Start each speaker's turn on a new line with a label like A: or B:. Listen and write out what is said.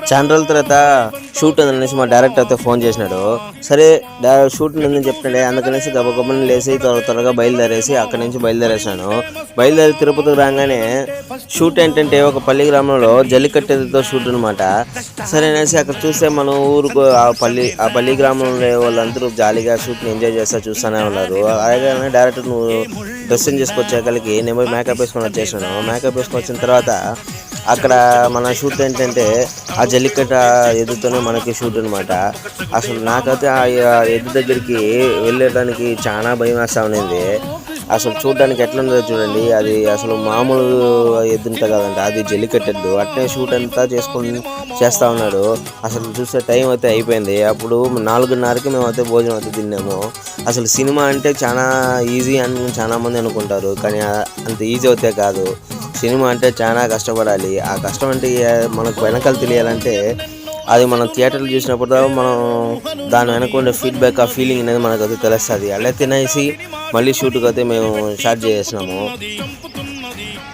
A: చాలా రోజుల తర్వాత షూట్ ఉందనేసి మా డైరెక్టర్ అయితే ఫోన్ చేసినాడు. సరే షూట్ ఉందని చెప్తున్నాడే, అందుకనేసి గబగబని లేసి త్వరగా బయలుదేరేసి అక్కడి నుంచి బయలుదేరేసాను. బయలుదేరి తిరుపతికి రాగానే షూట్ ఏంటంటే ఒక పల్లి గ్రామంలో జల్లికట్టెతో షూట్ అనమాట. సరే అనేసి అక్కడ చూస్తే మనం ఊరుకు ఆ పల్లి గ్రామంలో వాళ్ళందరూ జాలీగా షూట్ని ఎంజాయ్ చేస్తా చూస్తూనే ఉన్నారు. అలాగే డైరెక్టర్ నువ్వు డ్రెస్సింగ్ చేసుకొచ్చేకలికి నేను పోయి మేకప్ వేసుకొని వచ్చేసాను. మేకప్ వేసుకొని వచ్చిన తర్వాత అక్కడ మన షూట్ ఏంటంటే ఆ జల్లికట్ట ఎదుతోనే మనకి షూట్ అనమాట. అసలు నాకైతే ఆ ఎద్దు దగ్గరికి వెళ్ళడానికి చాలా భయం వేస్తూ ఉండింది. అసలు చూడడానికి ఎట్లుందో చూడండి, అది అసలు మామూలు ఎద్దు ఉంటుంది కదండి, అది జల్లికట్టెద్దు. అట్నే షూట్ అంతా చేస్తూ ఉన్నాడు. అసలు చూస్తే టైం అయితే అయిపోయింది. అప్పుడు 4:30కి మేము అయితే భోజనం అయితే తిన్నాము. అసలు సినిమా అంటే చాలా ఈజీ అని చాలామంది అనుకుంటారు, కానీ అంత ఈజీ అయితే కాదు. సినిమా అంటే చాలా కష్టపడాలి. ఆ కష్టం అంటే మనకు వెనకాల తెలియాలంటే అది మనం థియేటర్లో చూసినప్పుడు మనం దాని వెనక ఉండే ఫీడ్బ్యాక్, ఆ ఫీలింగ్ అనేది మనకు అయితే తెలుస్తుంది. అలా తినేసి మళ్ళీ షూట్కి అయితే మేము స్టార్ట్ చేసినాము.